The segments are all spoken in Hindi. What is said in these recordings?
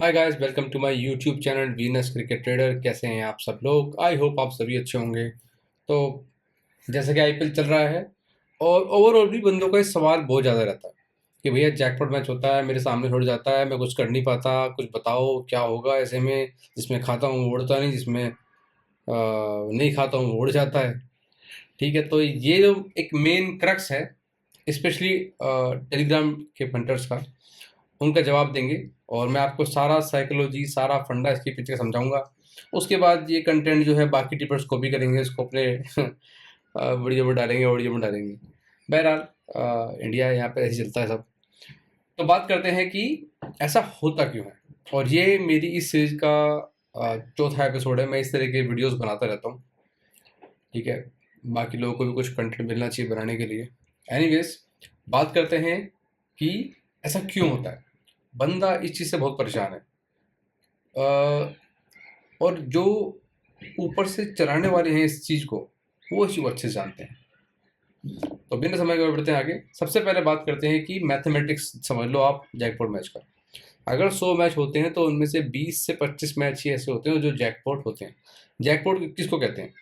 Hi guys, welcome to my YouTube channel Venus cricket trader. कैसे हैं आप सब लोग? आई होप आप सभी अच्छे होंगे। तो जैसे कि आईपीएल चल रहा है और ओवरऑल भी बंदों का इस सवाल बहुत ज़्यादा रहता है कि भैया जैकपॉट मैच होता है, मेरे सामने छुड़ जाता है, मैं कुछ कर नहीं पाता, कुछ बताओ क्या होगा ऐसे में। जिसमें खाता हूँ वो उड़ता नहीं, जिसमें नहीं खाता हूँ वो उड़ जाता है। ठीक है, तो ये जो एक मेन क्रक्स है, स्पेशली टेलीग्राम के फंटर्स का, उनका जवाब देंगे। और मैं आपको सारा साइकोलॉजी, सारा फंडा इसके पीछे का समझाऊंगा। उसके बाद ये कंटेंट जो है बाकी टिपर्स कॉपी करेंगे, इसको अपने वीडियो में डालेंगे, ऑडियो में डालेंगे। बहरहाल इंडिया यहाँ पे ऐसे चलता है सब। तो बात करते हैं कि ऐसा होता क्यों है। और ये मेरी इस सीरीज का चौथा एपिसोड है। मैं इस तरह के वीडियोस बनाता रहता हूँ। ठीक है, बाकी लोगों को भी कुछ कंटेंट मिलना चाहिए बनाने के लिए। एनीवेज, बात करते हैं कि ऐसा क्यों होता है। बंदा इस चीज़ से बहुत परेशान है, और जो ऊपर से चलाने वाले हैं इस चीज़ को, वो इस चीज़ को अच्छे से जानते हैं। तो बिना समय के बढ़ते हैं आगे। सबसे पहले बात करते हैं कि मैथमेटिक्स समझ लो आप जैकपॉट मैच का। अगर 100 मैच होते हैं तो उनमें से 20 से 25 मैच ही ऐसे होते हैं जो जैकपॉट होते हैं। जैकपॉट किसको कहते हैं?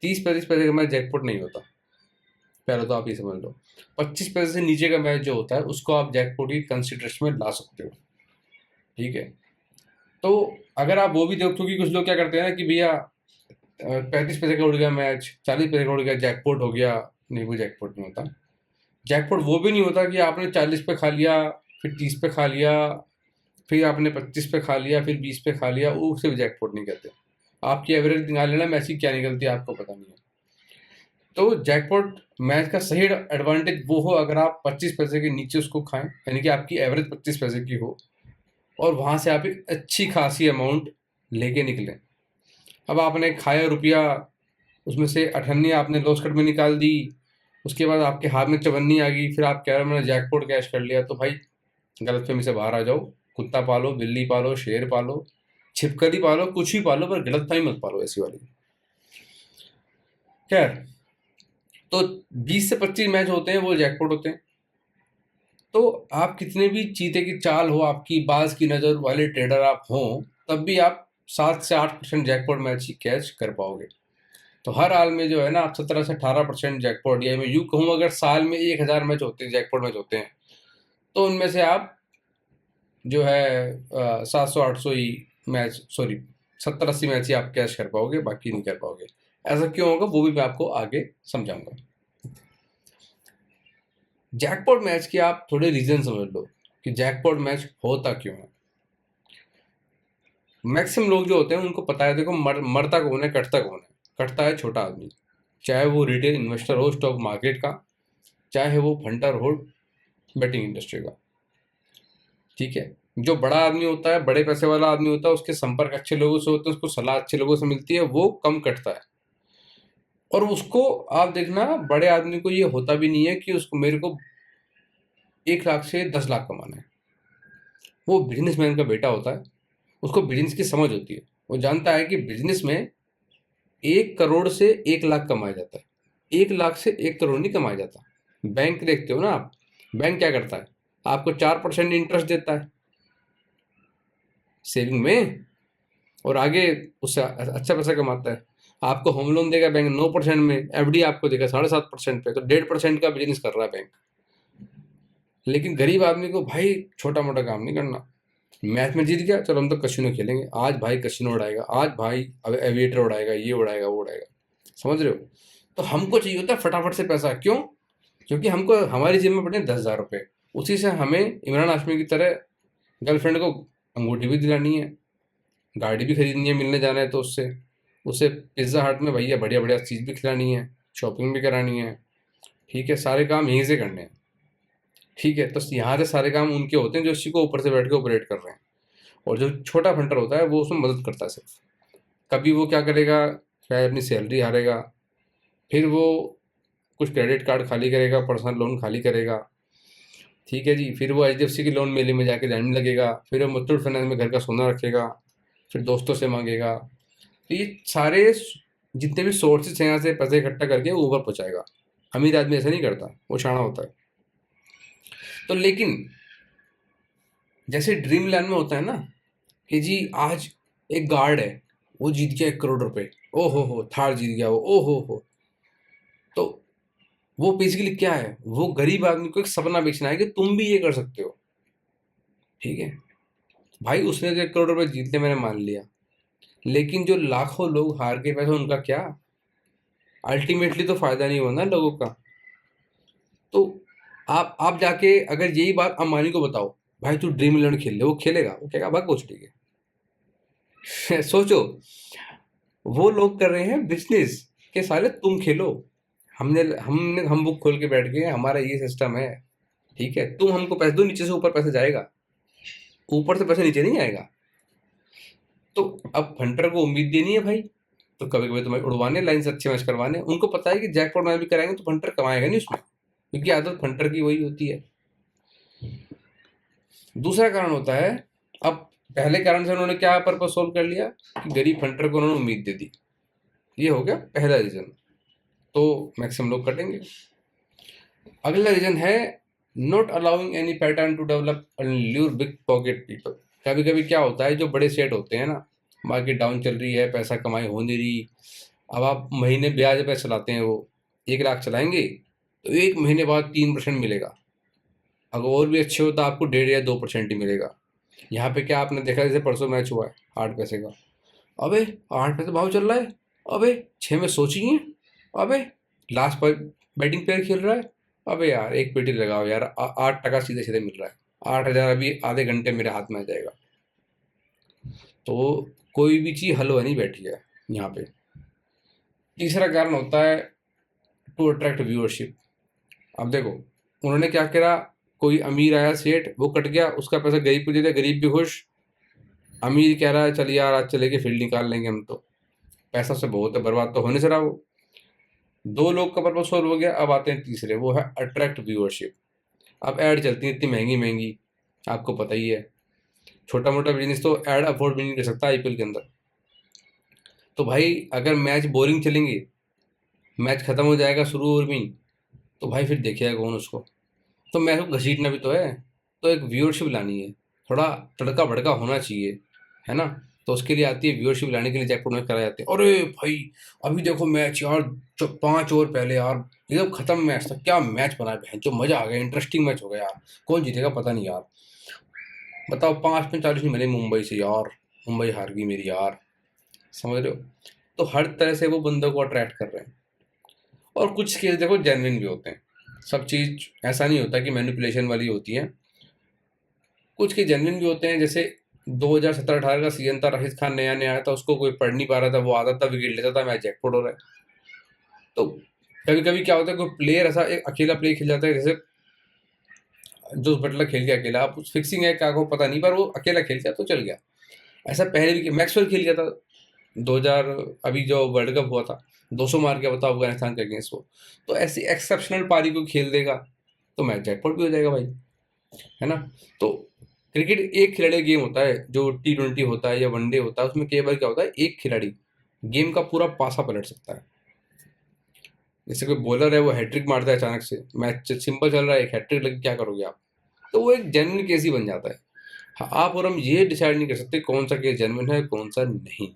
30-35 पैसे का मैच जैकपॉट नहीं होता, पहले तो आप ये समझ लो। 25 पैसे से नीचे का मैच जो होता है उसको आप जैकपॉट की कंसिडरेशन में ला सकते हो। ठीक है, तो अगर आप वो भी देखो कि कुछ लोग क्या करते हैं ना कि भैया 35 पैसे का उड़ गया मैच, 40 पैसे का उड़ गया, जैकपॉट हो गया। नहीं, वो जैकपॉट नहीं होता। जैकपॉट वो भी नहीं होता कि आपने 40 पे खा लिया, फिर 30 पे खा लिया, फिर आपने 25 पे खा लिया, फिर 20 पे खा लिया, वो उसे भी जैकपॉट नहीं कहते। आपकी एवरेज निकाल लेना मैच की क्या निकलती है आपको पता नहीं है। तो जैकपॉट मैच का सही एडवांटेज वो हो अगर आप 25 पैसे के नीचे उसको खाएं, यानी कि आपकी एवरेज 25 पैसे की हो, और वहां से आप एक अच्छी खासी अमाउंट लेके निकलें। अब आपने खाया रुपया, उसमें से 98 आपने लॉस कट में निकाल दी, उसके बाद आपके हाथ में 54 आ गई, फिर आप कह रहे हो मैंने जैकपॉट कैश कर लिया। तो भाई गलतफहमी से बाहर आ जाओ। कुत्ता पालो, बिल्ली पालो, शेर पालो, छिपकली पालो, कुछ भी पालो, पर गलतफहमी मत पालो ऐसी वाली। खैर, तो 20 से 25 मैच होते हैं वो जैकपॉट होते हैं। तो आप कितने भी चीते की चाल हो, आपकी बाज की नज़र वाले ट्रेडर आप हों, तब भी आप 7 से 8% जैकपॉट मैच ही कैच कर पाओगे। तो हर हाल में जो है ना, आप 17 से 18% जैकपॉट, या मैं यूँ कहूँ अगर साल में 1000 मैच होते हैं, जैकपॉट मैच होते हैं, तो उनमें से आप जो है 700-800 ही मैच, सॉरी 70-80 मैच ही आप कैच कर पाओगे, बाकी नहीं कर पाओगे। ऐसा क्यों होगा वो भी मैं आपको आगे समझाऊंगा। जैकपॉट मैच के आप थोड़े रीजन समझ लो कि जैकपॉट मैच होता क्यों है। मैक्सिमम लोग जो होते हैं उनको पता है, देखो मरता कौन है, कटता कौन है। कटता है छोटा आदमी, चाहे वो रिटेल इन्वेस्टर हो स्टॉक मार्केट का, चाहे वो फंटर हो बेटिंग इंडस्ट्री का। ठीक है, जो बड़ा आदमी होता है, बड़े पैसे वाला आदमी होता है, उसके संपर्क अच्छे लोगों से होते हैं, उसको सलाह अच्छे लोगों से मिलती है, वो कम कटता है। और उसको आप देखना, बड़े आदमी को ये होता भी नहीं है कि उसको मेरे को 1 लाख से 10 लाख कमाना है। वो बिजनेसमैन का बेटा होता है, उसको बिजनेस की समझ होती है। वो जानता है कि बिजनेस में 1 करोड़ से 1 लाख कमाया जाता है, 1 लाख से 1 करोड़ नहीं कमाया जाता। बैंक देखते हो ना आप, बैंक क्या करता है? आपको 4% इंटरेस्ट देता है सेविंग में, और आगे उससे अच्छा पैसा कमाता है। आपको होम लोन देगा बैंक 9% में, एफडी आपको देगा 7.5% पे, तो 1.5% का बिजनेस कर रहा है बैंक। लेकिन गरीब आदमी को भाई छोटा मोटा काम नहीं करना। मैच में जीत गया, चलो हम तो कसिनो खेलेंगे, आज भाई कसिनो उड़ाएगा, आज भाई अब एविएटर उड़ाएगा, ये उड़ाएगा, वो उड़ाएगा। समझ रहे हो? तो हमको चाहिए होता है फटाफट से पैसा। क्यों? क्योंकि हमको हमारी जेब में पड़े 10,000 रुपये, उसी से हमें इमरान हाशमी की तरह गर्लफ्रेंड को अंगूठी भी दिलानी है, गाड़ी भी खरीदनी है, मिलने जाना है तो उससे उसे पिज्ज़ा हट में भैया बढ़िया बढ़िया चीज़ भी खिलानी है, शॉपिंग भी करानी है। ठीक है, सारे काम यहीं से करने हैं। ठीक है, तो यहाँ से सारे काम उनके होते हैं जो इसी को ऊपर से बैठ के ऑपरेट कर रहे हैं। और जो छोटा फंटर होता है वो उसमें मदद करता है सिर्फ। कभी वो क्या करेगा, शायद अपनी सैलरी हारेगा, फिर वो कुछ क्रेडिट कार्ड खाली करेगा, पर्सनल लोन खाली करेगा। ठीक है जी, फिर वो एचडीएफसी की लोन मेले में जाके जाने लगेगा, फिर वो मुथूट फाइनेंस में घर का सोना रखेगा, फिर दोस्तों से मांगेगा। तो ये सारे जितने भी सोर्सेज हैं यहाँ से पैसे इकट्ठा करके वो ऊपर पहुँचाएगा। अमीर आदमी ऐसा नहीं करता, वो शाना होता है। तो लेकिन जैसे ड्रीम लैंड में होता है ना कि जी आज एक गार्ड है, वो जीत गया 1 करोड़ रुपए, ओ हो थार जीत गया वो, ओ हो। तो वो बेसिकली क्या है, वो गरीब आदमी को एक सपना बेचना है कि तुम भी ये कर सकते हो। ठीक है भाई, उसने तो 1 करोड़ रुपए जीत लिया, मैंने मान लिया, लेकिन जो लाखों लोग हार के पैसे, उनका क्या? अल्टीमेटली तो फायदा नहीं होना लोगों का। तो आप जाके अगर यही बात अंबानी को बताओ, भाई तू ड्रीम इलेवन खेल ले, वो खेलेगा? वो कहेगा भाग कुछ ठीक है। सोचो, वो लोग कर रहे हैं बिजनेस के, साले तुम खेलो। हमने हमने हम बुक खोल के बैठ गए, हमारा ये सिस्टम है। ठीक है, तुम हमको पैसे दो, नीचे से ऊपर पैसा जाएगा, ऊपर से पैसा नीचे नहीं आएगा। तो अब फंटर को उम्मीद देनी है भाई, तो कभी कभी तुम्हें उड़वाने, लाइन से अच्छे मैच करवाने। उनको पता है कि जैकपॉट मैच भी कराएंगे तो फंटर कमाएगा नहीं उसमें, क्योंकि आदत फंटर की वही होती है। दूसरा कारण होता है, अब पहले कारण से उन्होंने क्या पर्पस सोल्व कर लिया कि गरीब फंटर को उन्होंने उम्मीद दे दी, ये हो गया पहला रीजन। तो मैक्सिमम लोग कटेंगे। अगला रीजन है not allowing any pattern to develop lure big pocket people. कभी कभी क्या होता है, जो बड़े सेट होते हैं ना, मार्केट डाउन चल रही है, पैसा कमाई हो नहीं रही, अब आप महीने ब्याज पे चलाते हैं, वो 1 लाख चलाएंगे तो 1 महीने बाद 3% मिलेगा। अगर और भी अच्छे हो तो आपको 1.5 या 2% ही मिलेगा। यहाँ पे क्या आपने देखा, जैसे परसों मैच हुआ है 8 पैसे का, अबे 8 पैसे भाव चल रहा है, अबे 6 में सोचिए, अबे लास्ट पर बैटिंग प्लेयर खेल रहा है, अबे यार एक पेटी लगाओ यार, 8 टका सीधे सीधे मिल रहा है, 8,000 अभी आधे घंटे मेरे हाथ में आ जाएगा। तो कोई भी चीज़ हलवा नहीं बैठी है यहाँ पे। तीसरा कारण होता है टू अट्रैक्ट व्यूअरशिप। अब देखो, उन्होंने क्या करा, कोई अमीर आया सेठ, वो कट गया, उसका पैसा गरीब को दे दिया, गरीब भी खुश, अमीर कह रहा है चल यार आज चले के फील्ड निकाल लेंगे हम तो, पैसा से बहुत है, बर्बाद तो होने से रहा वो। दो लोग का पर्पज सॉल्व हो गया। अब आते हैं तीसरे, वो है अट्रैक्ट व्यूअरशिप। अब ऐड चलती है इतनी महंगी महंगी, आपको पता ही है, छोटा मोटा बिजनेस तो ऐड अफोर्ड भी नहीं कर सकता आईपीएल के अंदर। तो भाई अगर मैच बोरिंग चलेंगे, मैच खत्म हो जाएगा शुरू और भी, तो भाई फिर देखेगा कौन उसको? तो मैच को घसीटना भी तो है, तो एक व्यूअरशिप लानी है, थोड़ा तड़का भड़का होना चाहिए, है ना? तो उसके लिए आती है व्यूअरशिप लाने के लिए जैकपॉट में कराए जाते हैं। अरे भाई अभी देखो मैच यार, जो 5 ओवर पहले यार एकदम खत्म मैच था, क्या मैच बना है, जो मजा आ गया, इंटरेस्टिंग मैच हो गया यार, कौन जीतेगा पता नहीं यार। बताओ 5 में 40 नहीं मिले मुंबई से यार, मुंबई हार गई मेरी यार, समझ रहे हो? तो हर तरह से वो बंदों को अट्रैक्ट कर रहे हैं। और कुछ केस देखो जेन्युइन भी होते हैं, सब चीज ऐसा नहीं होता कि मैनिपुलेशन वाली होती है, कुछ के जेन्युइन भी होते हैं। जैसे 2017-18 का सीजन था, राशिद खान नया नया आया था, उसको कोई पढ़ नहीं पा रहा था, वो आता था विकेट लेता था, मैच जैकपॉट हो रहा है। तो कभी कभी क्या होता है, कोई प्लेयर ऐसा एक अकेला प्लेयर खेल जाता है, जैसे जो बटलर खेल गया अकेला, आप फिक्सिंग है क्या को पता नहीं, पर वो अकेला खेल गया तो चल गया। ऐसा पहले भी मैक्सवेल खेल गया था 2000, अभी जो वर्ल्ड कप हुआ था, 200 मार के बताओ अफगानिस्तान के अगेंस्ट वो। तो ऐसी एक्सेप्शनल पारी को खेल देगा तो मैच जैकपॉट भी हो जाएगा भाई, है ना? तो क्रिकेट एक खिलाड़ी गेम होता है, जो T20 होता है या वनडे होता है, उसमें कई बार क्या होता है, एक खिलाड़ी गेम का पूरा पासा पलट सकता है। जैसे कोई बॉलर है, वो हैट्रिक मारता है अचानक से, मैच सिंपल चल रहा है, एक हैट्रिक लगी, क्या करोगे आप? तो वो एक जेन्युइन केस ही बन जाता है। हाँ, आप और हम ये डिसाइड नहीं कर सकते कौन सा केस जेन्युइन है कौन सा नहीं।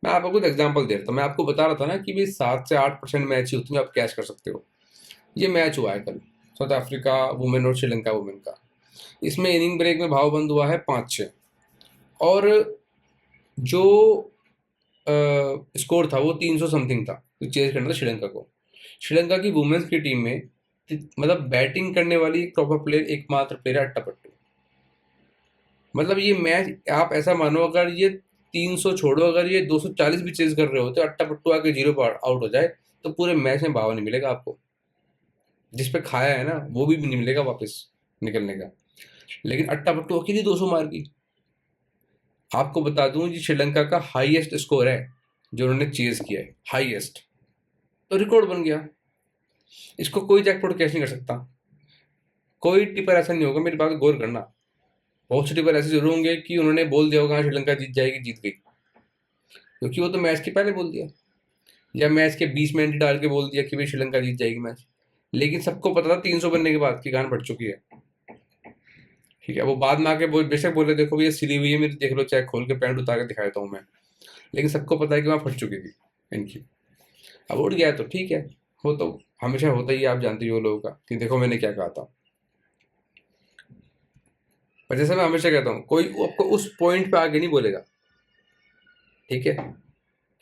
मैं आपको कुछ एग्जांपल दे रहा था, मैं आपको बता रहा था ना कि भाई 7 से 8% मैच ही होती है, आप कैच कर सकते हो। ये मैच हुआ है कल, साउथ अफ्रीका वुमेन और श्रीलंका वुमेन का। इसमें इनिंग ब्रेक में भाव बंद हुआ है 5-6, और जो स्कोर था वो 300 समथिंग था, तो चेज करना था श्रीलंका को। श्रीलंका की वुमेन्स की टीम में मतलब बैटिंग करने वाली एक प्रॉपर प्लेयर, एकमात्र प्लेयर है अट्टापट्टू। मतलब ये मैच आप ऐसा मानो, अगर ये 300 छोड़ो, अगर ये 240 भी चेज कर रहे हो तो अट्टापट्टू आके 0 पर आउट हो जाए तो पूरे मैच में भाव नहीं मिलेगा आपको, जिस पे खाया है ना वो भी नहीं मिलेगा वापस निकलने का। लेकिन अट्टापट्टू अकेली 200 मार की। आपको बता दूं, ये श्रीलंका का हाईएस्ट स्कोर है जो उन्होंने चेज किया है, हाईएस्ट, तो रिकॉर्ड बन गया। इसको कोई जैकपॉट कैश नहीं कर सकता, कोई टिपर ऐसा नहीं होगा, मेरी बात को गौर करना। बहुत से टिपर ऐसे जरूर होंगे कि उन्होंने बोल दिया होगा हाँ, श्रीलंका जीत जाएगी, जीत गई, क्योंकि वो तो मैच के पहले बोल दिया, या मैच के 20 मिनट डाल के बोल दिया कि भाई श्रीलंका जीत जाएगी मैच। लेकिन सबको पता था 300 बनने के बाद की गान बढ़ चुकी है। ठीक है, वो बाद में आके बेशक बोले देखो भैया सिली हुई है मेरी, देख लो चाहे खोल के पैंट उतार के दिखा देता हूँ मैं, लेकिन सबको पता है कि वहाँ फट चुकी थी इनकी। अब उड़ गया तो ठीक है, वो तो हमेशा होता ही है, आप जानते ही हो लोगों का कि देखो मैंने क्या कहा था। पर जैसे मैं हमेशा कहता हूँ, कोई आपको उस पॉइंट पे आगे नहीं बोलेगा, ठीक है,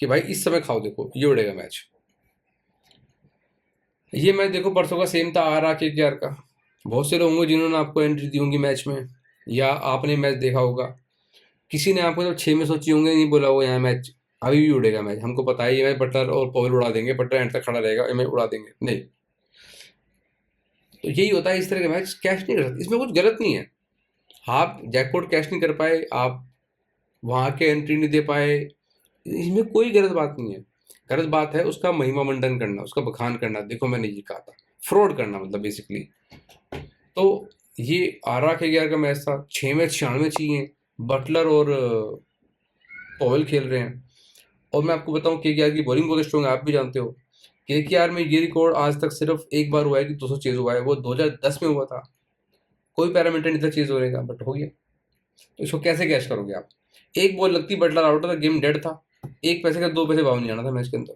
कि भाई इस समय खाओ देखो ये उड़ेगा मैच। ये मैच देखो परसों का सेम था आर के केकेआर का। बहुत से लोग होंगे जिन्होंने आपको एंट्री दी होंगी मैच में, या आपने मैच देखा होगा, किसी ने आपको जब 6 में सोची होंगे नहीं बोला वो यहाँ मैच अभी भी उड़ेगा मैच, हमको पता है ये मैच बटलर और पॉवेल उड़ा देंगे, बटलर एंड तक खड़ा रहेगा, ये मैच उड़ा देंगे, नहीं। तो यही होता है, इस तरह के मैच कैश नहीं कर सकते, इसमें कुछ गलत नहीं है। आप जैकपॉट कैश नहीं कर पाए, आप वहाँ के एंट्री नहीं दे पाए, इसमें कोई गलत बात नहीं है। गलत बात है उसका महिमा मंडन करना, उसका बखान करना, देखो मैंने ये कहा था, फ्रॉड करना मतलब बेसिकली। तो ये आरा के 11 का मैच था, 6 में 96 चाहिए, बटलर और पॉवेल खेल रहे हैं। और मैं आपको बताऊं के की बॉलिंग बहुत स्ट्रॉन्ग है, आप भी जानते हो। के में ये रिकॉर्ड आज तक सिर्फ एक बार हुआ है कि 200 चेज हुआ है, वो 2010 में हुआ था। कोई पैरामीटर नहीं था चेज होने का, बट हो गया। तो इसको कैसे कैश करोगे आप? एक बॉल लगती, बटलर आउट था, गेम डेड था, एक पैसे का 2 पैसे भाव नहीं आना था मैच के अंदर।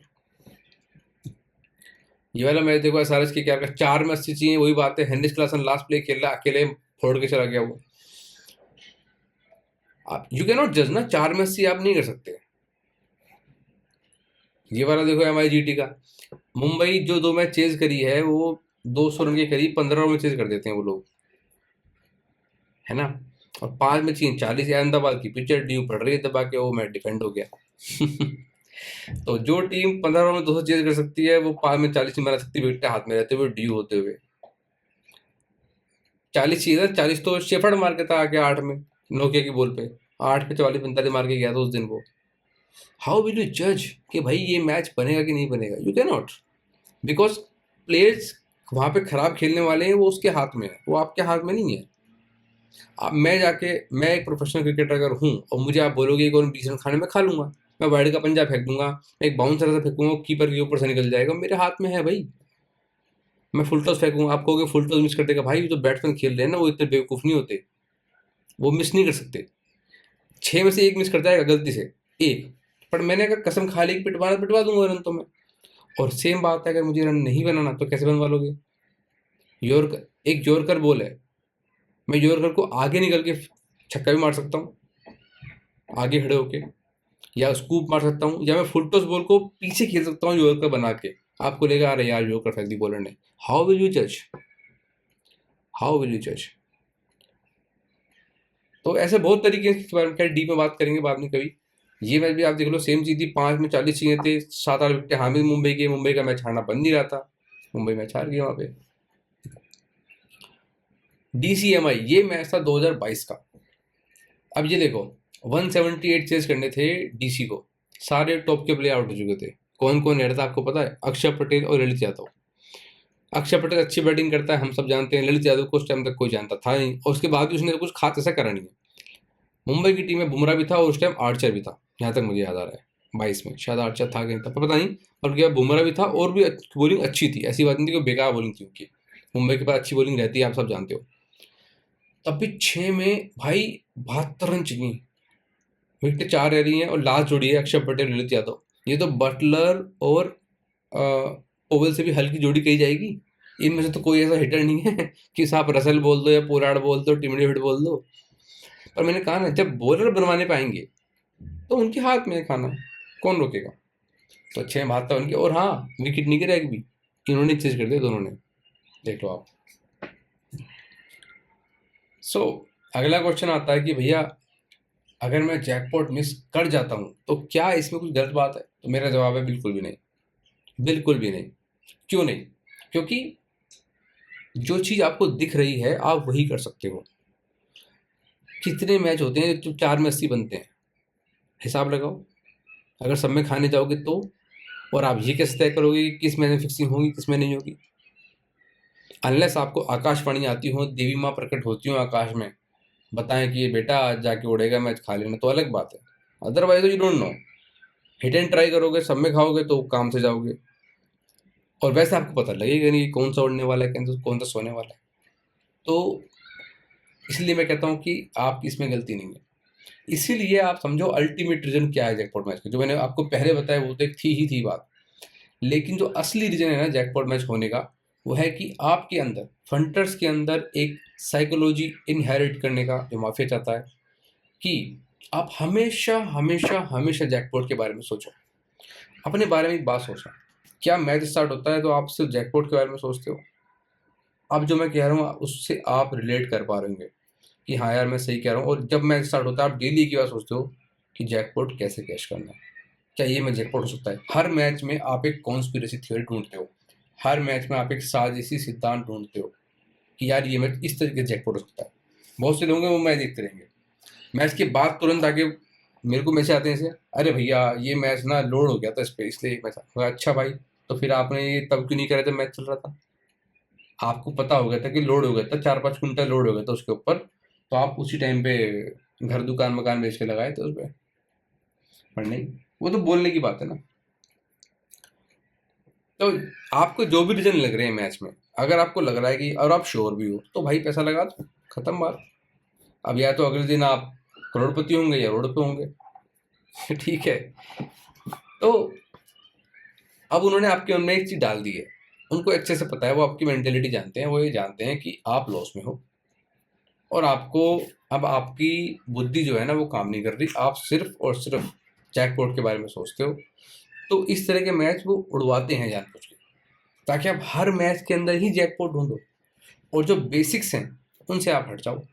ये वाला मैच देखो एसआरएच के क्या 4 में 80 चाहिए, वही बात है, हेनरिच क्लासन लास्ट प्ले खेल रहा, अकेले फोड़ के चला गया वो। आप यू कैन नॉट जज ना, 4 में 80 आप नहीं कर सकते। ये वाला देखो MIGT का, मुंबई जो 2 मैच चेज करी है वो 200 रन के करीब 15 ओवर में चेज कर देते हैं वो लोग, है ना। और 5 में चाहिए 40, अहमदाबाद की पिचर ड्यू पड़ रही है दबा के, वो मैच डिफेंड हो गया। तो जो टीम 15 ओवर में 200 चेज कर सकती है वो 5 में 40 नहीं बना सकती, विकेट हाथ में रहते हुए ड्यू होते हुए। 40 चाहिए था, 40 तो शेफर्ड मार के था आके 8 में, नोकिया की बॉल पे 8 पे 44 45 मार के गया था उस दिन वो। हाउ विल यू जज कि भाई ये मैच बनेगा कि नहीं बनेगा? You can not, because players वहां पे खराब खेलने वाले हैं, वो उसके हाथ में है, वो आपके हाथ में नहीं है। अब मैं एक प्रोफेशनल क्रिकेटर अगर हूँ और मुझे आप बोलोगे कौन 20 रन खाने में खा लूंगा, मैं वाइड का पंजा फेंक दूंगा, एक बाउंसर से फेंकूंगा, कीपर के ऊपर से निकल जाएगा, मेरे हाथ में है भाई। मैं फुल टॉस फेंकूंगा, आप कहोगे फुल टॉस मिस कर देगा, भाई जो बैट्समैन खेल रहे हैं ना वो इतने बेवकूफ नहीं होते, वो मिस नहीं कर सकते। 6 में से 1 मिस कर जाएगा गलती से, एक, पर मैंने अगर कसम खा ली कि पिटवाना पिटवा दूंगा रन तो मैं। और सेम बात है अगर मुझे रन नहीं बनाना तो कैसे बनवा लोगे? यॉर्कर, एक यॉर्कर बॉल है, मैं यॉर्कर को आगे निकल के छक्का भी मार सकता हूँ आगे खड़े होके, या स्कूप मार सकता हूँ, या मैं फुल टॉस बॉल को पीछे खेल सकता हूँ यॉर्कर बना के, आपको लेगा अरे यार यॉर्कर फेंक दी बॉलर ने। हाउ विल यू जज? हाउ विल यू जज? तो ऐसे बहुत तरीके के बारे में डीप में बात करेंगे बाद में कभी। ये मैच भी आप देख लो, सेम चीज थी, 5 में 40 चाहिए थे, 7-8 विकेट हामिद मुंबई के, मुंबई का मैच हारना बंद नहीं रहा था, मुंबई मैच हार गया वहां पे। DCMI ये मैच था 2022 का। अब ये देखो 178 चेस करने थे DC को, सारे टॉप के प्लेयर आउट हो चुके थे। कौन कौन रह रहा था आपको पता है? अक्षर पटेल और ललित यादव। अक्षर पटेल अच्छी बैटिंग करता है, हम सब जानते हैं, ललित यादव को उस टाइम तक कोई जानता था नहीं, और उसके बाद भी उसने कुछ खास ऐसा करा नहीं है। मुंबई की टीम में बुमराह भी था और उस टाइम आर्चर भी था, जहाँ तक मुझे याद आ रहा है 22 में शायद आर्चर था कहीं था, पता नहीं, और उनके बाद बुमराह भी था, और भी बॉलिंग अच्छी थी, ऐसी बात नहीं थी कि बेकार बॉलिंग थी उनकी, मुंबई के पास अच्छी बॉलिंग रहती है, आप सब जानते हो। तब भी 6 में भाई 72 रन चाहिए, विकेट 4 रह रही हैं, और लास्ट जोड़ी है अक्षर पटेल ललित यादव, ये तो बटलर और ओवल से भी हल्की जोड़ी कही जाएगी। इनमें से तो कोई ऐसा हिटर नहीं है कि साहब रसल बोल दो या पोलार्ड बोल दो, टिम डेविड बोल दो। पर मैंने कहा ना, जब बॉलर बनवाने पाएंगे तो उनके हाथ में है खाना, कौन रोकेगा? तो 6 बहत्तर उनके, और हाँ विकेट नहीं गिरा एक भी, इन्होंने चेज कर दिया दोनों ने, देख लो आप। सो अगला क्वेश्चन आता है कि भैया अगर मैं जैकपॉट मिस कर जाता हूँ तो क्या इसमें कुछ गलत बात है? तो मेरा जवाब है बिल्कुल भी नहीं, बिल्कुल भी नहीं। क्यों नहीं? क्योंकि जो चीज़ आपको दिख रही है आप वही कर सकते हो। कितने मैच होते हैं जो 4 में 80 बनते हैं? हिसाब लगाओ, अगर सब में खाने जाओगे तो। और आप ये कैसे तय करोगे कि किस में फिक्सिंग होगी किस में नहीं होगी? अनलेस आपको आकाशवाणी आती हो, देवी माँ प्रकट होती हो आकाश में, बताएं कि ये बेटा आज जाके उड़ेगा मैच, खा लेना, तो अलग बात है। Otherwise you don't know, hit and try करोगे, सब में खाओगे तो काम से जाओगे, और वैसे आपको पता लगेगा नहीं कि कौन सा उड़ने वाला है कौन सा सोने वाला है। तो इसलिए मैं कहता हूँ कि आपकी इसमें गलती नहीं है। इसीलिए आप समझो अल्टीमेट रीज़न क्या है जैकपॉट मैच का, जो मैंने आपको पहले बताया वो तो एक थी बात। लेकिन जो असली रीज़न है ना जैकपॉट मैच होने का, वो है कि आपके अंदर, फंटर्स के अंदर एक साइकोलॉजी इनहेरिट करने का जो माफिया चाहता है कि आप हमेशा हमेशा हमेशा जैकपॉट के बारे में सोचो। अपने बारे में एक बात सोचना, क्या मैच स्टार्ट होता है तो आप सिर्फ जैकपॉट के बारे में सोचते हो? अब जो मैं कह रहा हूँ उससे आप रिलेट कर पा रहे होंगे कि हाँ यार मैं सही कह रहा हूँ। और जब मैच स्टार्ट होता है आप डेली की बात सोचते हो कि जैकपॉट कैसे कैश करना है, क्या ये मैं जैकपॉट हो सकता है। हर मैच में आप एक कॉन्स्पिरेसी थ्योरी ढूंढते हो, हर मैच में आप एक साजिशी सिद्धांत ढूंढते हो कि यार ये मैच इस तरीके से जैकपॉट हो सकता है। बहुत से लोग हैं वो मैच देखते रहेंगे, मैच के बाद तुरंत आगे मेरे को मैसेज आते हैं ऐसे, अरे भैया ये मैच ना लोड हो गया था इस पे, इसलिए मैच। अच्छा भाई, तो फिर आपने ये तब क्यों नहीं करे जब मैच चल रहा था? आपको पता हो गया था कि लोड हो गया था, 4-5 कुंटल लोड हो गया था उसके ऊपर, तो आप उसी टाइम पे घर दुकान मकान बेच के लगाए थे उस पर। पर नहीं, वो तो बोलने की बात है ना। तो आपको जो भी रीजन लग रहे हैं मैच में, अगर आपको लग रहा है कि, और आप श्योर भी हो, तो भाई पैसा लगा दो, खत्म बात। अब या तो अगले दिन आप करोड़पति होंगे या रोड पे होंगे। ठीक है। तो अब उन्होंने आपके मन में एक चीज डाल दी है, उनको अच्छे से पता है, वो आपकी मेंटेलिटी जानते हैं, वो ये जानते हैं कि आप लॉस में हो और आपको, अब आपकी बुद्धि जो है ना वो काम नहीं कर रही, आप सिर्फ और सिर्फ जैकपॉट के बारे में सोचते हो। तो इस तरह के मैच वो उड़वाते हैं जानबूझ के, ताकि आप हर मैच के अंदर ही जैकपॉट ढूंढो और जो बेसिक्स हैं उनसे आप हट जाओ।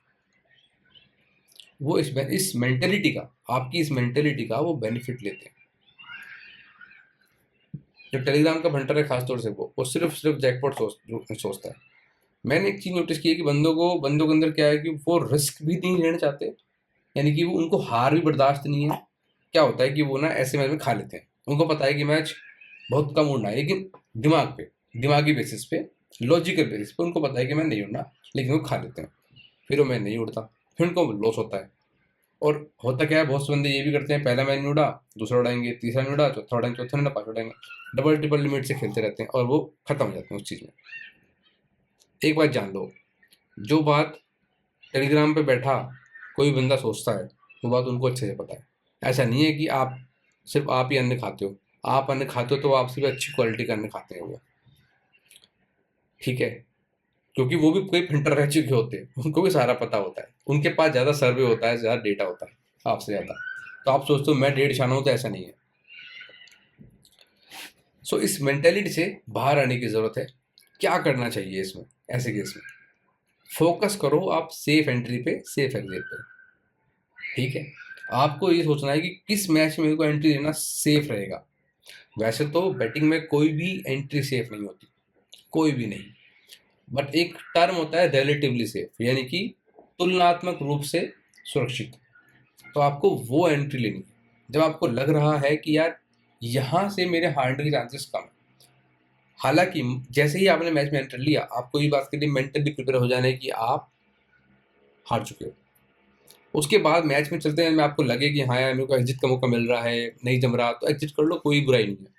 वो इस मेंटेलिटी का, आपकी इस मेंटेलिटी का वो बेनिफिट लेते हैं। जो टेलीग्राम का भंटर है खासतौर से, वो सिर्फ सिर्फ जैकपॉट सोचता है। मैंने एक चीज नोटिस की है कि बंदों के अंदर क्या है कि वो रिस्क भी नहीं लेना चाहते, यानी कि वो, उनको हार भी बर्दाश्त नहीं है। क्या होता है कि वो ना ऐसे मैच में खा लेते हैं, उनको पता है कि मैच बहुत कम उड़ना है, लेकिन दिमागी बेसिस पे, लॉजिकल बेसिस पे उनको पता है कि मैं नहीं उड़ना, लेकिन वो खा लेते हैं। फिर वो मैच नहीं उड़ता, फिर उनको लॉस होता है। और होता क्या है, बहुत से बंदे ये भी करते हैं, पहला मैच नहीं उड़ा, दूसरा उड़ाएंगे, तीसरा नहीं उड़ा, चौथा उड़ाएंगे, चौथा नहीं उड़ा, पांचवा उड़ाएंगे, डबल ट्रिपल लिमिट से खेलते रहते हैं और वो खत्म हो जाते हैं उस चीज़ में। एक बात जान लो, जो बात टेलीग्राम पे बैठा कोई बंदा सोचता है, वो बात उनको अच्छे से पता है। ऐसा नहीं है कि सिर्फ आप ही अन्न खाते हो, आप अन्न खाते हो तो आप सिर्फ अच्छी क्वालिटी का अन्न खाते हैं वो, ठीक है। क्योंकि वो भी कोई फिल्टर रह चुके होते हैं, उनको भी सारा पता होता है, उनके पास ज़्यादा सर्वे होता है, ज़्यादा डेटा होता है आपसे ज़्यादा। तो आप सोचते हो मैं 1.5 हूँ, तो ऐसा नहीं है। सो इस मेंटेलिटी से बाहर आने की ज़रूरत है। क्या करना चाहिए इसमें, ऐसे केस में फोकस करो आप सेफ एंट्री पे, सेफ एग्जिट पे, ठीक है। आपको ये सोचना है कि किस मैच में मेरे को एंट्री लेना सेफ रहेगा। वैसे तो बैटिंग में कोई भी एंट्री सेफ नहीं होती, कोई भी नहीं, बट एक टर्म होता है रिलेटिवली सेफ, यानी कि तुलनात्मक रूप से सुरक्षित। तो आपको वो एंट्री लेनी है जब आपको लग रहा है कि यार यहाँ से मेरे हारने के चांसेस कम है। हालांकि जैसे ही आपने मैच में एंटर लिया, आपको ये बात के लिए मेंटली प्रिपेयर हो जाना है कि आप हार चुके हो। उसके बाद मैच में चलते हैं आपको लगे कि हाँ यार मेरे को एग्जिट का मौका मिल रहा है, नहीं जम रहा, तो एग्जिट कर लो, कोई बुराई नहीं है,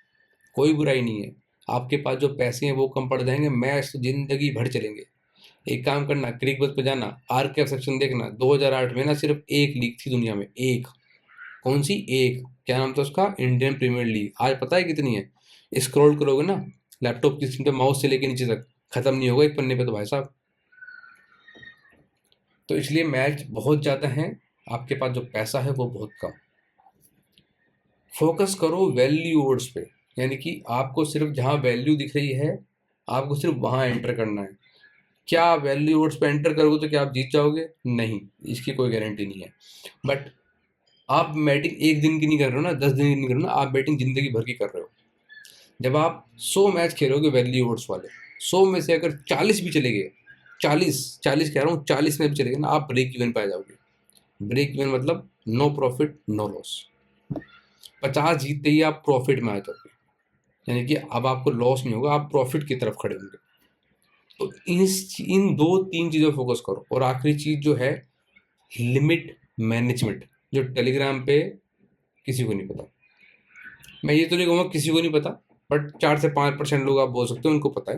कोई बुराई नहीं है। आपके पास जो पैसे हैं वो कम पड़ जाएंगे, मैच तो जिंदगी भर चलेंगे। एक काम करना, क्रिकबज़ पे जाना, आरकेएफ सेक्शन देखना, 2008 में ना सिर्फ एक लीग थी दुनिया में, एक। कौन सी? एक। क्या नाम था उसका? Indian Premier League. आज पता है कितनी है? स्क्रॉल करोगे ना लैपटॉप की स्क्रीन पे, माउस से लेके नीचे तक, खत्म नहीं होगा एक पन्ने पे तो भाई साहब। तो इसलिए मैच बहुत ज़्यादा हैं, आपके पास जो पैसा है वो बहुत कम। फोकस करो वैल्यू वर्ड्स पे, यानी कि आपको सिर्फ जहाँ वैल्यू दिख रही है आपको सिर्फ वहाँ एंटर करना है। क्या वैल्यू वर्ड्स पे एंटर करोगे तो क्या आप जीत जाओगे? नहीं, इसकी कोई गारंटी नहीं है। बट आप बैटिंग एक दिन की नहीं कर रहे हो ना, 10 दिन की नहीं कर रहे हो ना, आप बैटिंग जिंदगी भर की कर रहे हो। जब आप 100 मैच खेलोगे वैल्यू वर्ड्स वाले, 100 में से अगर 40 भी चले गए, 40 कह रहा हूँ, 40 में भी चले गए ना, आप ब्रेक इवन पे आ जाओगे। ब्रेक इवन मतलब नो प्रॉफिट नो लॉस। 50 जीतते ही आप प्रॉफिट में आ जाओगे, यानी कि अब आपको लॉस नहीं होगा, आप प्रॉफिट की तरफ खड़े होंगे। तो इन 2-3 चीज़ों पर फोकस करो। और आखिरी चीज़ जो है, लिमिट मैनेजमेंट, जो टेलीग्राम पे किसी को नहीं पता। मैं ये तो नहीं कहूँगा किसी को नहीं पता, बट 4 से 5% लोग आप बोल सकते हो उनको पता है।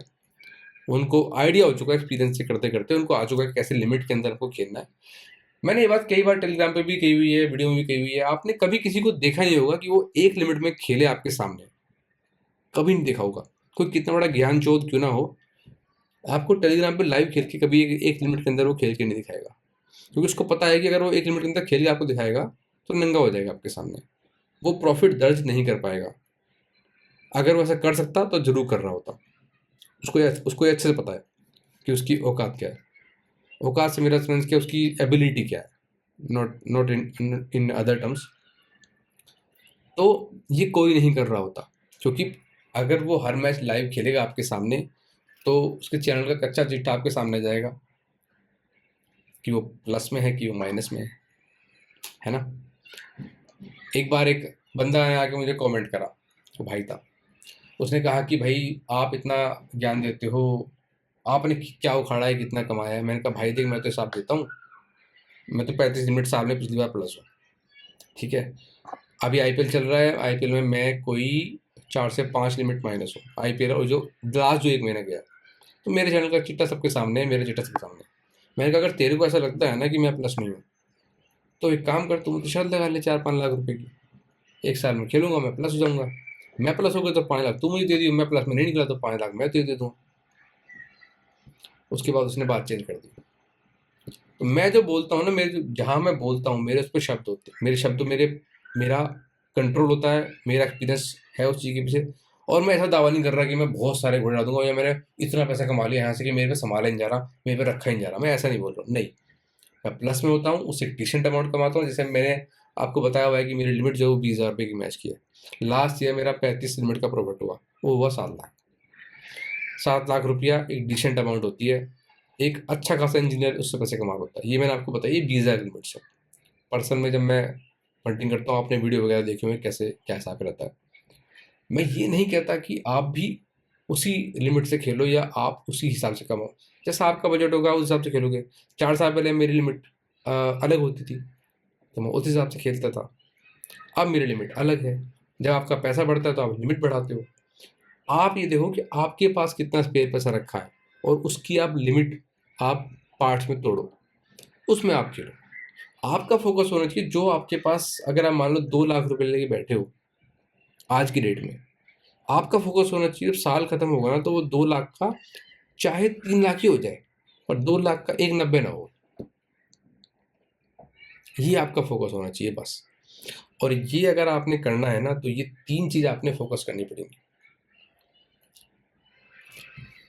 उनको आइडिया हो चुका है एक्सपीरियंस से करते करते, उनको आ चुका है कैसे लिमिट के अंदर आपको खेलना है। मैंने ये बात कई बार टेलीग्राम पे भी कही हुई है, वीडियो में भी कही हुई है। आपने कभी किसी को देखा नहीं होगा कि वो एक लिमिट में खेले आपके सामने, कभी नहीं देखा होगा। कोई कितना बड़ा ज्ञान चोद क्यों ना हो, आपको टेलीग्राम पे लाइव खेल के कभी एक लिमिट के अंदर वो खेल के नहीं दिखाएगा, क्योंकि उसको पता है कि अगर वो एक लिमिट के अंदर खेल के आपको दिखाएगा तो नंगा हो जाएगा आपके सामने, वो प्रॉफिट दर्ज नहीं कर पाएगा। अगर वो ऐसा कर सकता तो जरूर कर रहा होता। उसको ये अच्छे से पता है कि उसकी औकात क्या है। औकात से मेरा सेंस क्या, उसकी एबिलिटी क्या है, नॉट इन अदर टर्म्स। तो ये कोई नहीं कर रहा होता, क्योंकि अगर वो हर मैच लाइव खेलेगा आपके सामने तो उसके चैनल का कच्चा चिट्ठा आपके सामने जाएगा कि वो प्लस में है कि वो माइनस में है ना। एक बार एक बंदा ने आके मुझे कमेंट करा, वो भाई था, उसने कहा कि भाई आप इतना ज्ञान देते हो, आपने क्या उखाड़ा है, कितना कमाया है। मैंने कहा भाई देख, मैं तो हिसाब देता हूँ, मैं तो 35 लिमिट साल में पिछली बार प्लस हूँ, ठीक है। अभी आईपीएल चल रहा है, आईपीएल में मैं कोई 4 से 5 लिमिट माइनस हूँ आईपीएल, और जो लास्ट जो 1 महीना गया, तो मेरे चैनल का चिट्ठा सबके सामने है, मेरा चिट्ठा सबके सामने है। मैंने कहा अगर तेरे को ऐसा लगता है ना कि मैं प्लस नहीं हूँ, तो एक काम कर, तू मुझे शर्त लगा ले 4-5 लाख रुपए की, एक साल में खेलूंगा, मैं प्लस हो जाऊंगा। मैं प्लस हो गया तो 5 लाख तू मुझे दे दियो, मैं प्लस में नहीं निकला तो 5 लाख मैं तुझे दे दूँ। उसके बाद उसने बात चेंज कर दी। तो मैं जो बोलता हूँ ना, जहाँ मैं बोलता हूँ मेरे उस पर शब्द होते हैं, मेरे शब्द मेरा कंट्रोल होता है, मेरा एक्सपीरियंस है उस चीज़ के पीछे। और मैं ऐसा दावा नहीं कर रहा कि मैं बहुत सारे घोड़े डाल दूंगा या मैंने इतना पैसा कमा लिया यहाँ से कि मेरे पे संभाला नहीं जा रहा, मेरे पे रखा ही नहीं जा रहा। मैं ऐसा नहीं बोल रहा हूँ, नहीं। मैं प्लस में होता हूँ, उससे डिसेंट अमाउंट कमाता हूँ। जैसे मैंने आपको बताया हुआ है कि मेरी लिमिट जो 20,000 रुपये की मैच की है, लास्ट ईयर मेरा 35 लिमिट का प्रॉफिट हुआ, वो हुआ 7 लाख। 7 लाख रुपया एक डिसेंट अमाउंट होती है, एक अच्छा खासा इंजीनियर उससे पैसे कमा होता है। ये मैंने आपको बताया, ये 20,000 लिमिट से। पर्सन में जब मैं फंडिंग करता हूँ, आपने वीडियो वगैरह देखे हुए कैसे क्या हिसाब रहता है। मैं ये नहीं कहता कि आप भी उसी लिमिट से खेलो या आप उसी हिसाब से कमाओ। जैसा आपका बजट होगा उस हिसाब से खेलोगे। 4 साल पहले मेरी लिमिट अलग होती थी, तो मैं उस हिसाब से खेलता था। अब मेरी लिमिट अलग है। जब आपका पैसा बढ़ता है तो आप लिमिट बढ़ाते हो। आप ये देखो कि आपके पास कितना स्पेयर पैसा रखा है और उसकी आप लिमिट आप पार्ट्स में तोड़ो, उसमें आप खेलो। आपका फोकस होना चाहिए जो आपके पास, अगर आप मान लो 2 लाख रुपए लेके बैठे हो आज की डेट में, आपका फोकस होना चाहिए जब साल खत्म होगा ना, तो वो 2 लाख का चाहे 3 लाख ही हो जाए, पर 2 लाख का 1,90 ना हो। ये आपका फोकस होना चाहिए बस। और ये अगर आपने करना है ना, तो ये 3 चीज आपने फोकस करनी पड़ेंगी।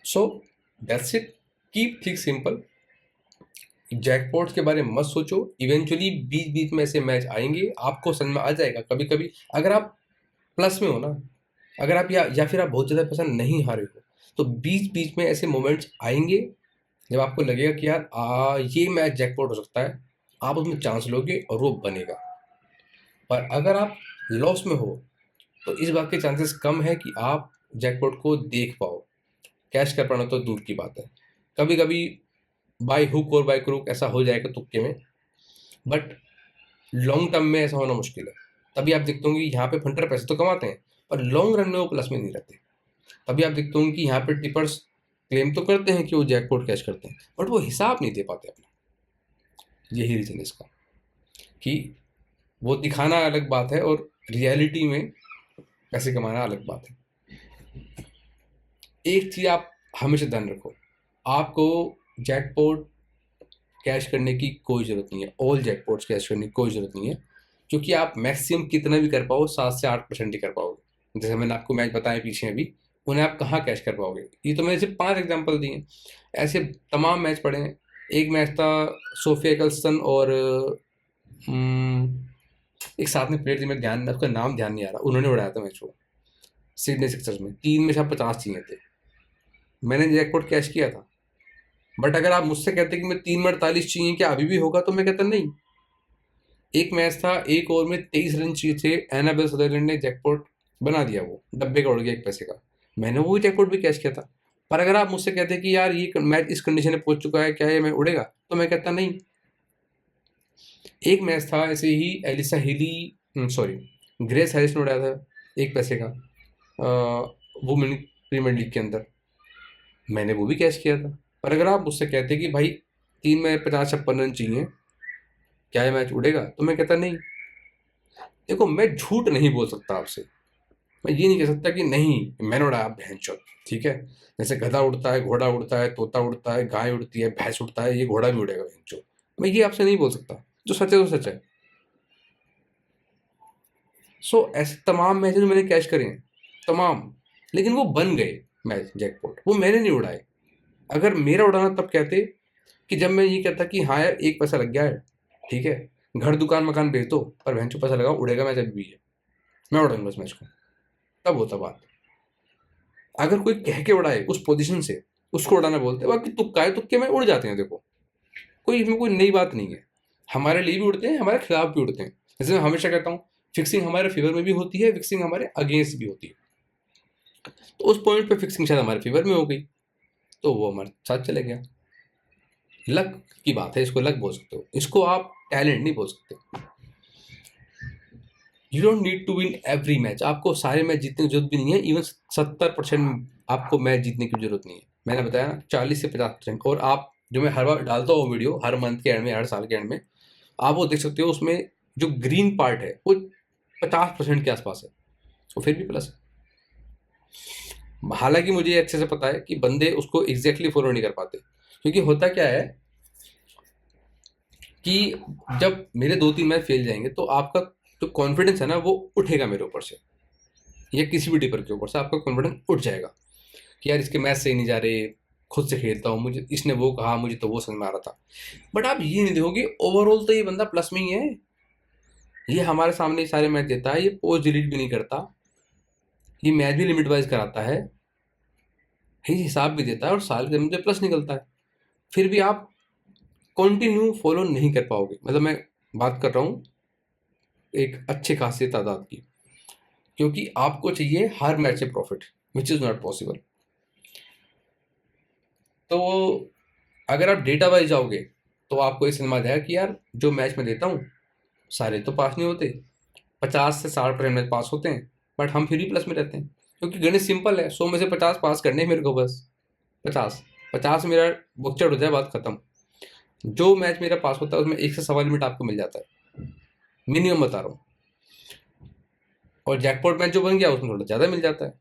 So that's it, keep think simple. Jackpots के बारे में मत सोचो, इवेंचुअली बीच बीच में ऐसे मैच आएंगे, आपको समझ में आ जाएगा। कभी कभी अगर आप प्लस में हो ना, अगर आप या फिर आप बहुत ज़्यादा पैसा नहीं हारे हो, तो बीच बीच में ऐसे मोमेंट्स आएंगे जब आपको लगेगा कि यार ये मैच जैकपॉट हो सकता है, आप उसमें चांस लोगे और वो बनेगा। पर अगर आप लॉस में हो तो इस बात के चांसेस कम है कि आप जैकपॉट को देख पाओ। कैश कर पाना तो दूर की बात है, कभी कभी बाय हुक और बाय क्रूक ऐसा हो जाएगा तुक्के में, बट लॉन्ग टर्म में ऐसा होना मुश्किल है। तभी आप देखते होंगे यहाँ पे फंटर पैसे तो कमाते हैं, पर लॉन्ग रन में वो प्लस में नहीं रहते। तभी आप देखते होंगे कि यहाँ पे टिपर्स क्लेम तो करते हैं कि वो जैकपॉट कैश करते हैं, बट वो हिसाब नहीं दे पाते अपना। यही रीजन इसका, कि वो दिखाना अलग बात है और रियलिटी में पैसे कमाना अलग बात है। एक चीज आप हमेशा ध्यान रखो, आपको जैकपॉट कैश करने की कोई ज़रूरत नहीं है, ऑल जैकपॉट्स कैश करने की कोई ज़रूरत नहीं है, क्योंकि आप मैक्सिमम कितना भी कर पाओ 7 से 8% ही कर पाओगे। जैसे मैंने आपको मैच बताए पीछे अभी, उन्हें आप कहाँ कैश कर पाओगे। ये तो मैंने सिर्फ 5 एग्जाम्पल दिए, ऐसे तमाम मैच पड़े हैं। एक मैच था सोफिया कल्सन और एक साथ में प्लेयर थी, मैं ध्यान, उसका नाम ध्यान नहीं आ रहा, उन्होंने उड़ाया था मैच वो सिडनी सिक्सर्स में। 3 में से 50 चाहिए थे, मैंने जैकपॉट कैश किया था। बट अगर आप मुझसे कहते कि मैं 3 में 48 चाहिए, क्या अभी भी होगा, तो मैं कहता नहीं। एक मैच था, एक ओवर में 23 रन चाहिए थे, एनाबेल सदरलैंड ने जैकपॉट बना दिया, वो डब्बे का उड़ गया 1 पैसे का, मैंने वो जैकपॉट भी कैश किया था। पर अगर आप मुझसे कहते कि यार ये मैच इस कंडीशन में पहुंच चुका है, क्या ये मैच उड़ेगा, तो मैं कहता नहीं। एक मैच था ऐसे ही, Alyssa Healy, sorry, Grace Harris ने उड़ाया था 1 पैसे का, वुमेन प्रीमियर लीग के अंदर। मैंने वो भी कैश किया था। पर अगर आप मुझसे कहते कि भाई 3 में 50-56 रन चाहिए, क्या ये मैच उड़ेगा, तो मैं कहता नहीं। देखो, मैं झूठ नहीं बोल सकता आपसे। मैं ये नहीं कह सकता कि नहीं मैंने उड़ाया भैंचोद, ठीक है। जैसे गधा उड़ता है, घोड़ा उड़ता है, तोता उड़ता है, गाय उड़ती है, भैंस उड़ता है, ये घोड़ा भी उड़ेगा भैंचोद। मैं ये आपसे नहीं बोल सकता। जो सच है वो सच है। सो ऐसे तमाम मैचेस मैंने कैश करे हैं, तमाम। लेकिन वो बन गए मैच जैकपॉट, वो मैंने नहीं उड़ाए। अगर मेरा उड़ाना तब कहते कि जब मैं ये कहता कि हाँ यार 1 पैसा लग गया है, ठीक है, घर दुकान मकान बेच दो, पर भैंचो पैसा लगा, उड़ेगा मैच अभी भी है, मैं उड़ाऊंगा उस मैच को, तब होता बात। अगर कोई कह के उड़ाए उस पोजीशन से, उसको उड़ाना बोलते हैं। बाकी तुक्का है, तुक्के में उड़ जाते हैं। देखो, कोई इसमें कोई नई बात नहीं है। हमारे लिए भी उड़ते हैं, हमारे खिलाफ भी उड़ते हैं। जैसे मैं हमेशा कहता हूँ, फिक्सिंग हमारे फेवर में भी होती है, फिक्सिंग हमारे अगेंस्ट भी होती है। तो उस पॉइंट पे फिक्सिंग शायद हमारे फेवर में हो गई, तो वो हमारे साथ चले गया। लक की बात है, इसको लक बोल सकते हो, इसको आप टैलेंट नहीं बोल सकते। You don't need to win every match. आपको सारे मैच जीतने की जरूरत भी नहीं है। इवन 70% आपको मैच जीतने की जरूरत नहीं है। मैंने बताया ना, 40 से 50%। और आप, जो मैं हर बार डालता हूँ वीडियो, हर मंथ के एंड में, हर साल के एंड में, आप वो देख सकते हो। उसमें जो ग्रीन पार्ट है वो 50% के आसपास है, तो फिर भी प्लस है। हालांकि मुझे ये अच्छे से पता है कि बंदे उसको एग्जैक्टली फॉलो नहीं कर पाते। क्योंकि होता क्या है कि जब मेरे 2-3 मैच फेल जाएंगे, तो आपका जो कॉन्फिडेंस है ना, वो उठेगा मेरे ऊपर से, या किसी भी टिपर के ऊपर से आपका कॉन्फिडेंस उठ जाएगा कि यार इसके मैच सही नहीं जा रहे, खुद से खेलता हूँ, मुझे इसने वो कहा, मुझे तो वो समझ में आ रहा था। बट आप ये नहीं देखोगे ओवरऑल तो ये बंदा प्लस में ही है। ये हमारे सामने सारे मैच देता है, ये पोस्ट डिलीट भी नहीं करता, ये मैच भी लिमिट वाइज कराता है, ये हिसाब भी देता है, और साल के मुझे प्लस निकलता है। फिर भी आप कंटिन्यू फॉलो नहीं कर पाओगे। मतलब मैं बात कर रहा हूँ एक अच्छे खासी तादाद की, क्योंकि आपको चाहिए हर मैच से profit, which is not possible. तो अगर आप डेटा वाइज जाओगे, तो आपको ये समझ में आ जाएगा कि यार जो मैच मैं देता हूँ सारे तो पास नहीं होते, 50 से 60% मैच पास होते हैं, बट हम फिर भी प्लस में रहते हैं। क्योंकि गणित सिंपल है, 100 में से 50 पास करने हैं मेरे को, बस 50 50 मेरा बुकचड़ हो जाए, बात खत्म। जो मैच मेरा पास होता है उसमें 1 से 1.25 लिमिट आपको मिल जाता है, मिनिमम बता रहा हूँ। और जैकपॉट मैच जो बन गया उसमें थोड़ा ज़्यादा मिल जाता है।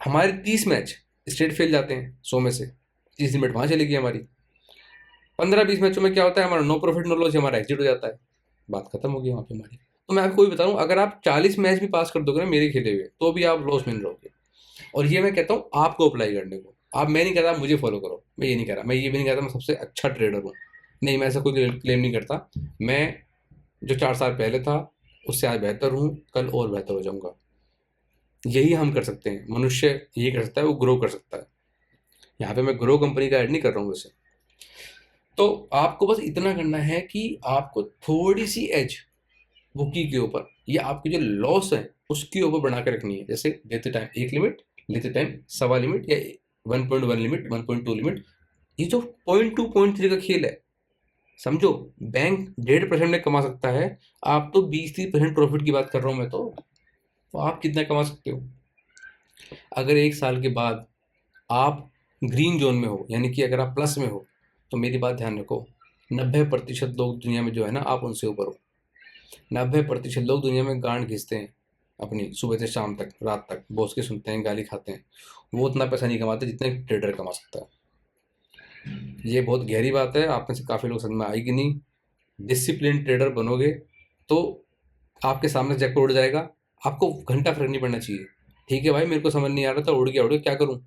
हमारे 30 मैच स्ट्रेट फेल जाते हैं 100 में से, 30 लिमिट वहाँ चली गई हमारी। 15-20 मैचों में क्या होता है, हमारा नो प्रॉफिट नो लॉस, हमारा एग्जिट हो जाता है, बात खत्म हो गई वहाँ पे हमारी। तो मैं आपको भी बता रहा हूँ, अगर आप 40 मैच भी पास कर दोगे ना मेरे खेले हुए, तो भी आप लॉस में नहीं रहोगे। और ये मैं कहता हूँ आपको अप्लाई करने को। आप, मैं नहीं कह रहा मुझे फॉलो करो, मैं ये नहीं कह रहा, मैं ये भी नहीं कहता मैं सबसे अच्छा ट्रेडर हूँ, नहीं, मैं ऐसा कोई क्लेम नहीं करता। मैं जो 4 साल पहले था उससे आज बेहतर हूँ, कल और बेहतर हो जाऊंगा। यही हम कर सकते हैं, मनुष्य ये कर सकता है, वो ग्रो कर सकता है। यहाँ पे मैं ग्रो कंपनी का ऐड नहीं कर रहा हूँ वैसे। तो आपको बस इतना करना है कि आपको थोड़ी सी एज बुकी के ऊपर, या आपकी जो लॉस है उसके ऊपर बना के रखनी है। जैसे लेते टाइम 1 लिमिट, लेते टाइम 1.25 लिमिट, या 1.1 लिमिट, 1.2 लिमिट। ये जो 0.2 0.3 का खेल है, समझो, बैंक 1.5% में कमा सकता है, आप तो 20-30% प्रॉफिट की बात कर रहा हूँ मैं तो आप कितना कमा सकते हो? अगर 1 साल के बाद आप ग्रीन जोन में हो, यानी कि अगर आप प्लस में हो, तो मेरी बात ध्यान रखो, 90% लोग दुनिया में जो है ना, आप उनसे ऊपर हो। 90% लोग दुनिया में गांड घिसते हैं अपनी, सुबह से शाम तक, रात तक बॉस के सुनते हैं, गाली खाते हैं, वो उतना पैसा नहीं कमाते जितना एक ट्रेडर कमा सकता है। ये बहुत गहरी बात है, आप में से काफ़ी लोग समझ में आएगी नहीं। डिसिप्लिन ट्रेडर बनोगे तो आपके सामने जैकपॉट उड़ जाएगा, आपको घंटा फर्क नहीं पड़ना चाहिए। ठीक है भाई, मेरे को समझ नहीं आ रहा था, उड़ गया, क्या करूं?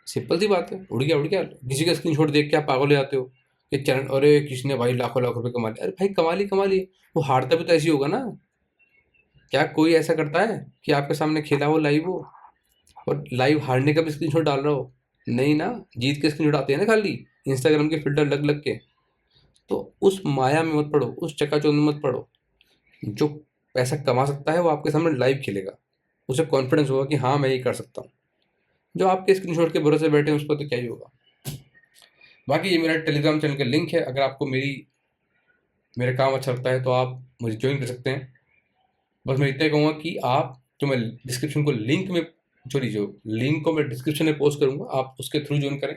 सिंपल सी बात है, उड़ गया। किसी का स्क्रीनशॉट देख के आप पागल हो जाते हो कि चरण, अरे किसने भाई लाखों लाख रुपए कमा लिए। अरे भाई, कमा लिए, वो हारता भी तो ऐसी होगा ना। क्या कोई ऐसा करता है कि आपके सामने खेला हो लाइव हो, और लाइव हारने का भी स्क्रीनशॉट डाल रहा हो? नहीं ना, जीत के स्क्रीनशॉट आते हैं ना खाली, इंस्टाग्राम के फिल्टर लग लग के। तो उस माया में मत पड़ो, उस चक्काचौंध में मत पड़ो। जो पैसा कमा सकता है वो आपके सामने लाइव खेलेगा, उसे कॉन्फिडेंस होगा कि हाँ मैं ये कर सकता हूँ। जो आपके स्क्रीनशॉट के भरोसे बैठे हैं उस पर तो क्या ही होगा। बाकी ये मेरा टेलीग्राम चैनल का लिंक है, अगर आपको मेरा काम अच्छा लगता है तो आप मुझे ज्वाइन कर सकते हैं। बस मैं इतना कहूँगा कि आप, जो मैं डिस्क्रिप्शन को लिंक में जो लिंक को मैं डिस्क्रिप्शन में पोस्ट करूँगा, आप उसके थ्रू ज्वाइन करें।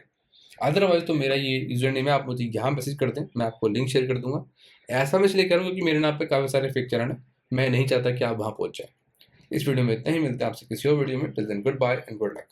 अदरवाइज़ तो मेरा ये यूज़र नेम है, आप मुझे यहाँ मैसेज कर दें, मैं आपको लिंक शेयर कर दूँगा। ऐसा मैं इसलिए करूँगा कि मेरे नाम पे काफ़ी सारे फेक चैनल हैं, मैं नहीं चाहता कि आप वहाँ पहुँच जाएँ। इस वीडियो में इतना ही, मिलते हैं आपसे किसी और वीडियो में। Till then good bye and good luck.